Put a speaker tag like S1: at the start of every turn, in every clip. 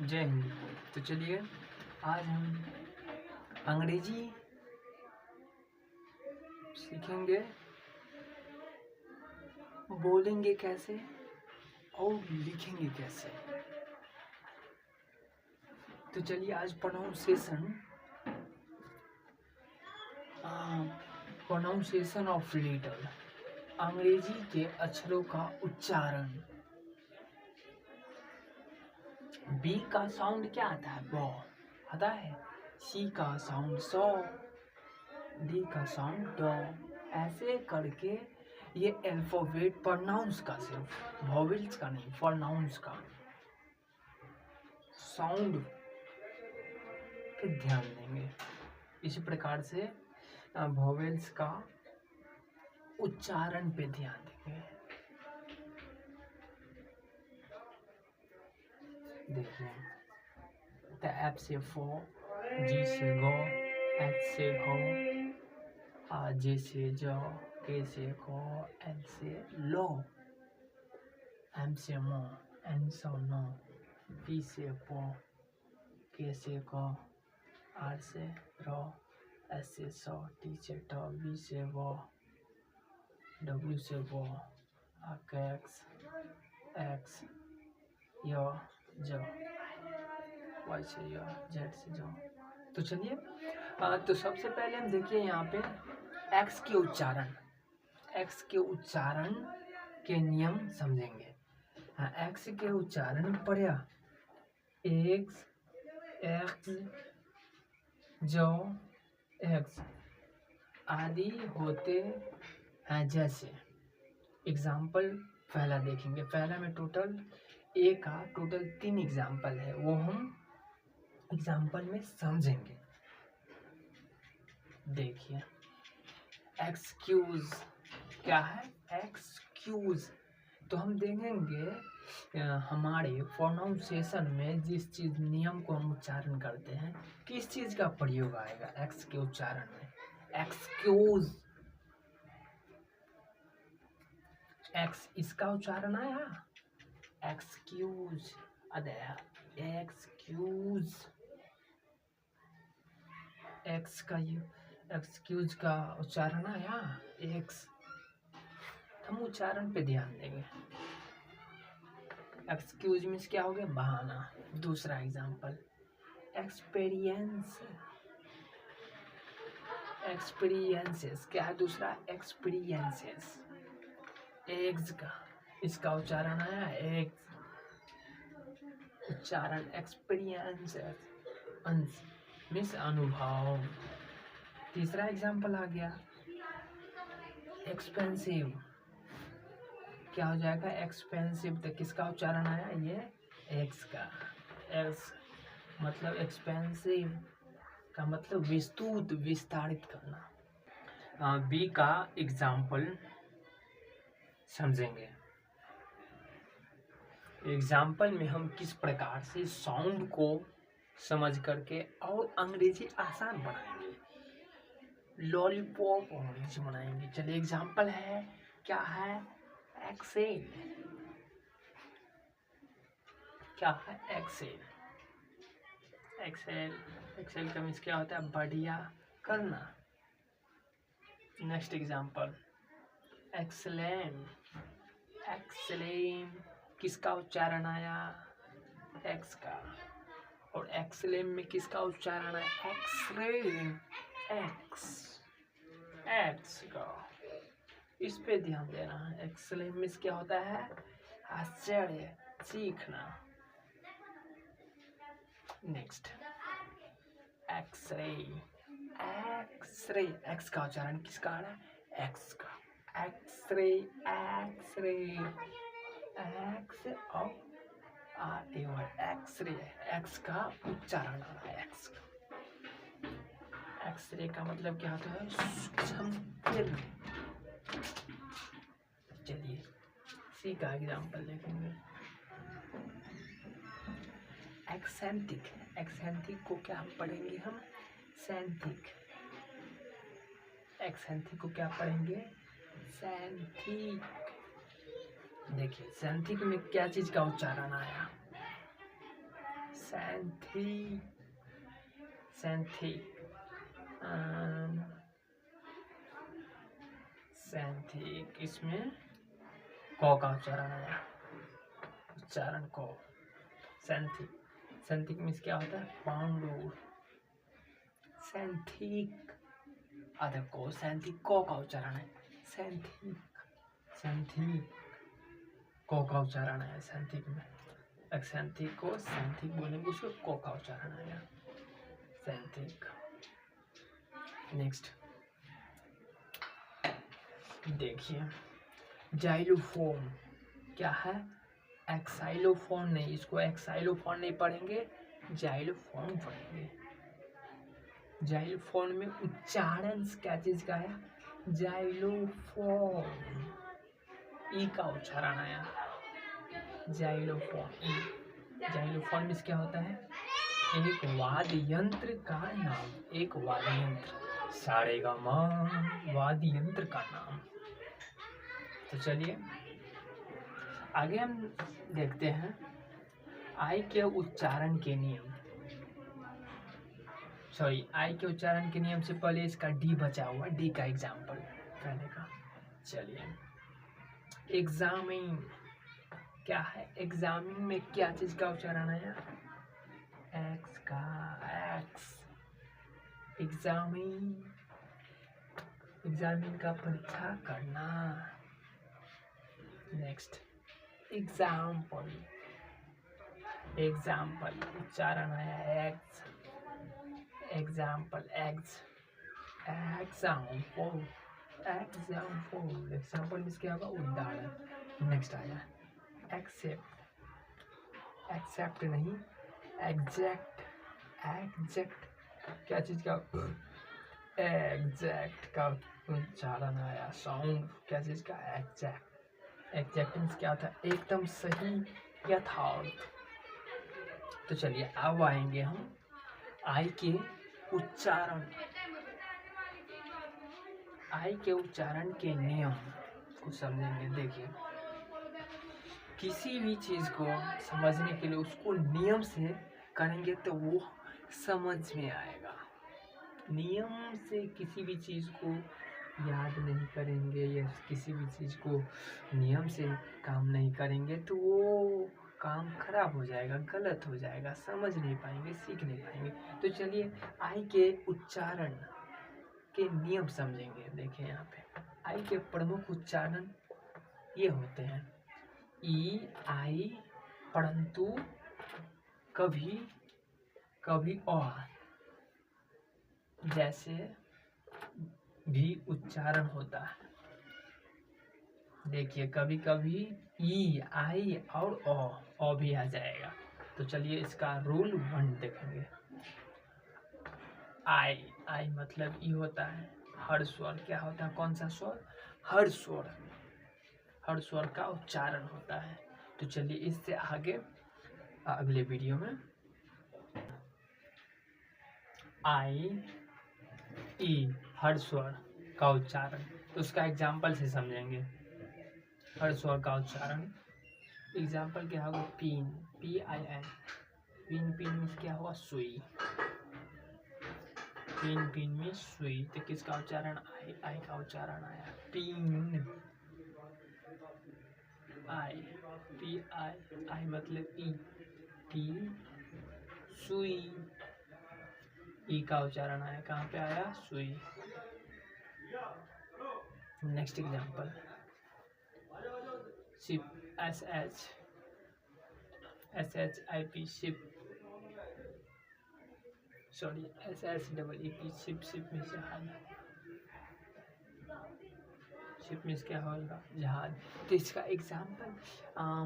S1: जय हिंद। तो चलिए आज हम अंग्रेजी सीखेंगे, बोलेंगे कैसे और लिखेंगे कैसे। तो चलिए आज प्रोनाउंसिएशन ऑफ लेटर, अंग्रेजी के अक्षरों का उच्चारण। बी का साउंड क्या आता है? बॉ आता है। सी का साउंड सॉ, डी का साउंड डॉ। ऐसे करके ये अल्फाबेट प्रोनाउंस का, सिर्फ वॉवेल्स का नहीं, प्रोनाउंस का साउंड पे ध्यान देंगे। इसी प्रकार से वॉवेल्स का उच्चारण पे ध्यान देंगे। देखिए, द एफ से फो, जी से गो, एच से हो, जे से जो, के से को, एल से लो, एम से मो, एन से नो, पी से पो, के से को, आर से रो, एस से सो, टी से टो, बी से वो, डब्ल्यू से वो, एक्स, एक्स यो जो, वाई से यो, जेड से जो। तो चलिए तो सबसे पहले हम देखिए यहाँ पे एक्स के उच्चारण के नियम समझेंगे। हाँ, एक्स के उच्चारण पढ़िया, एक्स, एक्स, जो, एक्स आदि होते हैं। जैसे एग्जाम्पल पहला देखेंगे। पहला में टोटल ए का टोटल 3 एग्जाम्पल है, वो हम एग्जाम्पल में समझेंगे। देखिए, एक्सक्यूज क्या है? एक्सक्यूज। तो हम देखेंगे हमारे प्रोनाउंसिएशन में जिस चीज नियम को हम उच्चारण करते हैं, किस चीज का प्रयोग आएगा एक्स के उच्चारण में? एक्सक्यूज। एक्स इसका उच्चारण आया, एक्सक्यूज। एक्सक्यूज, एक्स का एक्सक्यूज का उच्चारण आया, एक्स। हम उच्चारण पे ध्यान देंगे। एक्सक्यूज मीन्स क्या हो गया? बहाना। दूसरा एग्जांपल एक्सपीरियंस, एक्सपीरियंसेस क्या है? दूसरा एक्सपीरियंसेस। एग्स का इसका उच्चारण आया, एग्स। उच्चारण एक्सपीरियंसेस, अंश मीन्स अनुभव। तीसरा एग्जांपल आ गया एक्सपेंसिव, क्या हो जाएगा? एक्सपेंसिव। तो किसका उच्चारण आया? ये एक्स का। एक्स मतलब एक्सपेंसिव का मतलब विस्तृत, विस्तारित करना। बी का एग्जाम्पल समझेंगे। एग्जाम्पल में हम किस प्रकार से साउंड को समझ करके और अंग्रेजी आसान बनाएंगे, लॉलीपॉप अंग्रेजी बनाएंगे। चलिए एग्जाम्पल है, क्या है? एक्सेल। क्या है? एक्सेल। एक्सेल, एक्सेल का मीन्स क्या होता है? बढ़िया करना। Next example exclaim. एक्सलेम किसका उच्चारण आया? एक्स का। और एक्सलेम में किसका उच्चारण है? एक्सरे, एक्स, एक्स का। इस पे ध्यान देना है। एक्सलेम में क्या होता है? आश्चर्य, सीखना। नेक्स्ट एक्सरे, एक्सरे, एक्स का उच्चारण किसका आ रहा है? एक्स का। एक्सरे, एक्सरे, एक्स और R A Y, X ray. X का उच्चारण आ रहा है, एक्स का। एक्सरे का मतलब क्या होता है? सूक्ष्म। चलिए सी का एग्जाम्पल देखेंगे। एक्सेंटिक, एक्सेंटिक को क्या पढ़ेंगे हम? सैंथिक। एक्सेंथिक को क्या पढ़ेंगे? सैंथिक। देखिए सैंथिक में क्या चीज का उच्चारण आया? सैंथिक, सैंथिक, सैंथिक, इसमें क का उच्चारण आया, उच्चारण को। सैंथिक, सैंथिक मीन्स क्या होता है? पांडुर। सैंथिक, देखो सैंथिक क का उच्चारण है, सैंथिक, सैंथिक क का उच्चारण है सैंथिक में। सैंथिक को सैंथिक बोलेंगे, उसको क का उच्चारण आया, सैंथिक। नेक्स्ट देखिए, जाइलोफोन क्या है? एक्साइलोफोन नहीं, इसको एक्साइलोफोन नहीं पढ़ेंगे, जाइलोफोन पढ़ेंगे। जाइलोफोन में उच्चारण क्या चीज का है? जाइलोफोन, ई का उच्चारण आया, जाइलोफोन, ई। जाइलोफोन में क्या होता है? एक वाद्य यंत्र का नाम, एक वाद्य यंत्र, सारेगामा वाद्य यंत्र का नाम। तो चलिए आगे हम देखते हैं आई के उच्चारण के नियम। सॉरी, आई के उच्चारण के नियम से पहले इसका डी बचा हुआ, डी का एग्जाम्पल पहले का। चलिए, एग्जामिन क्या है? एग्जामिन में क्या चीज का उच्चारण आया? एक्स का, एक्स। एग्जामिन, एग्जामिन का परीक्षा करना। नेक्स्ट एग्जाम्पल, एग्जाम्पल उच्चारण आया x, example x, example, example, example means क्या होगा? उदाहरण। नेक्स्ट आया एक्सेप्ट, एक्सेप्ट नहीं, एग्जैक्ट, एग्जैक्ट क्या चीज का? एग्जैक्ट का उच्चारण आया, साउंड क्या चीज का? एग्जैक्ट। एग्जैक्ट मीन्स क्या होता है? एकदम सही, यथार्थ। तो चलिए अब आएंगे हम आई के उच्चारण, आई के उच्चारण के नियम को समझेंगे। देखिए, किसी भी चीज को समझने के लिए उसको नियम से करेंगे तो वो समझ में आएगा। नियम से किसी भी चीज को याद नहीं करेंगे या किसी भी चीज को नियम से काम नहीं करेंगे तो वो काम खराब हो जाएगा, गलत हो जाएगा, समझ नहीं पाएंगे, सीख नहीं पाएंगे। तो चलिए आई के उच्चारण के नियम समझेंगे। देखिए यहाँ पे आई के प्रमुख उच्चारण ये होते हैं, ई, आई, परंतु, कभी, कभी और जैसे भी उच्चारण होता है। देखिए कभी कभी ई, आई और ओ भी आ जाएगा। तो चलिए इसका रूल 1 देखेंगे। आई, आई मतलब ई होता है, हर स्वर क्या होता है? कौन सा स्वर? हर स्वर, हर स्वर का उच्चारण होता है। तो चलिए इससे आगे अगले वीडियो में आई, ई, हर स्वर का उच्चारण, तो उसका एग्जाम्पल से समझेंगे। हर स्वर का उच्चारण एग्जाम्पल क्या होगा? Pin, PIN, pin, pin means क्या हुआ? सुई, पिन, पिन में सुई। तो किसका उच्चारण? आई, आई का उच्चारण आया, पिन, आई, PI, आई मतलब ई, टी, सुई, ई का उच्चारण आया, कहाँ पे आया? सुई। Next example ship, SHIP, ship, sorry SHEEP, ship, ship में से शिप में क्या होगा? जहाज। तो इसका एग्जाम्पल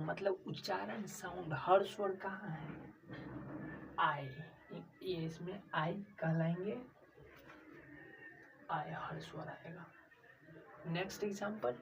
S1: मतलब उच्चारण साउंड हर स्वर कहाँ है? आई, ये इसमें आई कहलाएंगे, आई हर स्वर आएगा। Next example,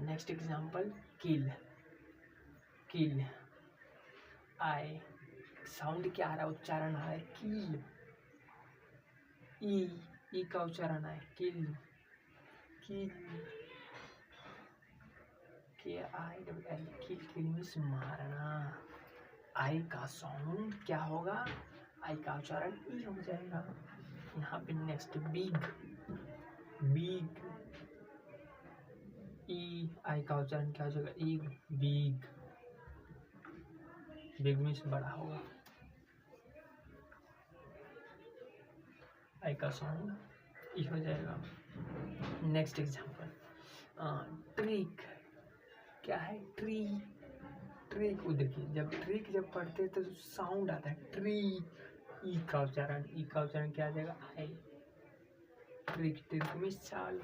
S1: next example kill, kill, I sound क्या आ रहा है? उच्चारण आ रहा है किल, ई का उच्चारण है किल, किल, KILL, किल, किल मीन्स मारना, आई का साउंड क्या होगा, आई का उच्चारण ई हो जाएगा। यहाँ पे नेक्स्ट बिग, बिग ई, आई का उच्चारण क्या हो जाएगा, ई, बिग, बिग मीन्स बड़ा होगा, आई का साउंड ई हो जाएगा। नेक्स्ट एग्जांपल, ट्रिक, क्या है, ट्री, ट्रिक को देखिए, जब ट्रिक जब पढ़ते हैं तो साउंड आता है ट्री, ई का उच्चारण, ई का उच्चारण क्या आ जाएगा, आई, ट्रिक, ट्रिक मीन्स चाल।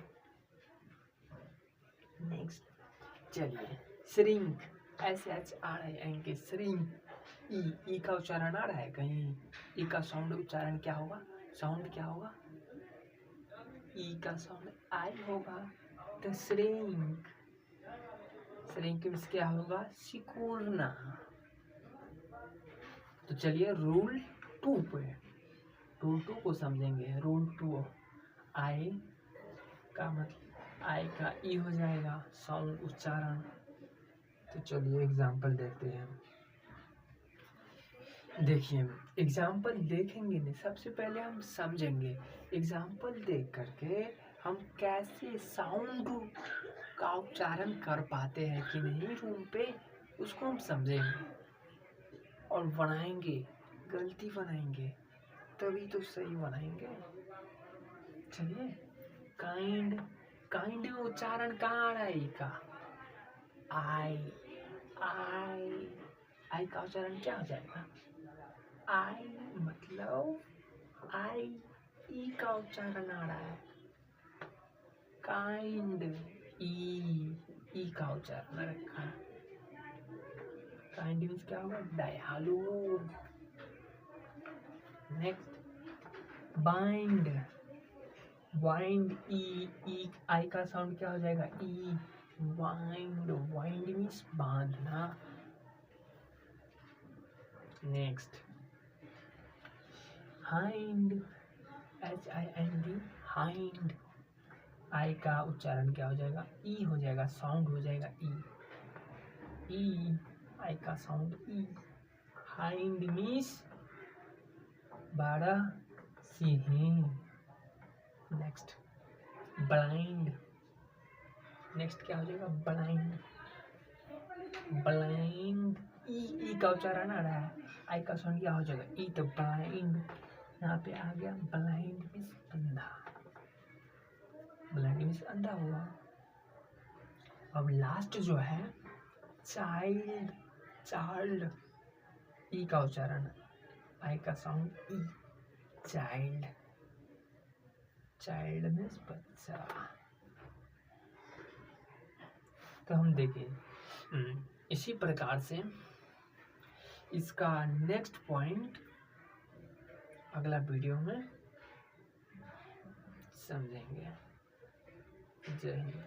S1: नेक्स्ट चलिए, श्रिंक, SHRINK, श्रिंक, ई का उच्चारण आ रहा है कहीं, ई का साउंड उच्चारण क्या होगा, साउंड क्या होगा, ई का साउंड आई होगा, तो श्रिंक, श्रिंक मीन्स क्या होगा, सिकुड़ना। तो चलिए रूल 2 पे, रूल 2 को समझेंगे। रूल 2, आई का मतलब, आई का ई हो जाएगा साउंड उच्चारण। तो चलिए एग्जाम्पल देखते हैं। देखिए एग्जाम्पल देखेंगे नहीं, सबसे पहले हम समझेंगे एग्जाम्पल देख करके हम कैसे साउंड का उच्चारण कर पाते हैं कि नहीं रूम पे, उसको हम समझेंगे और बनाएंगे, गलती बनाएंगे तभी तो सही बनाएंगे। चलिए, काइंड, काइंड में उच्चारण कहाँ आ रहा है, ई का, आई, आई, आई का उच्चारण क्या हो जाएगा, आई, मतलब आई, ई का उच्चारण आ रहा है, काइंड, ई का उच्चारण रखा है, काइंड मीन्स क्या होगा, दयालु। नेक्स्ट बाइंड, वाइंड, ई आई का साउंड क्या हो जाएगा, ई, वाइंड, वाइंड मीन्स बांधना। नेक्स्ट हाइंड, HIND, हाइंड, आई का उच्चारण क्या हो जाएगा, ई हो जाएगा, साउंड हो जाएगा ई, ई, आई का साउंड ई, हाइंड मीन्स बड़ा सिंह। नेक्स्ट ब्लाइंड, नेक्स्ट क्या हो जाएगा, ब्लाइंड, ब्लाइंड, ई का उच्चारण आ रहा है, आई का साउंड क्या हो जाएगा, ई, तो ब्लाइंड, यहाँ पे आ गया, ब्लाइंड मीन्स अंधा, ब्लाइंड मीन्स अंधा हुआ। अब लास्ट जो है चाइल्ड, चाइल्ड, ई का उच्चारण, आई का साउंड ई, चाइल्ड, चाइल्ड मीन्स बच्चा। तो हम देखें इसी प्रकार से इसका नेक्स्ट पॉइंट अगला वीडियो में समझेंगे। जय हिंद।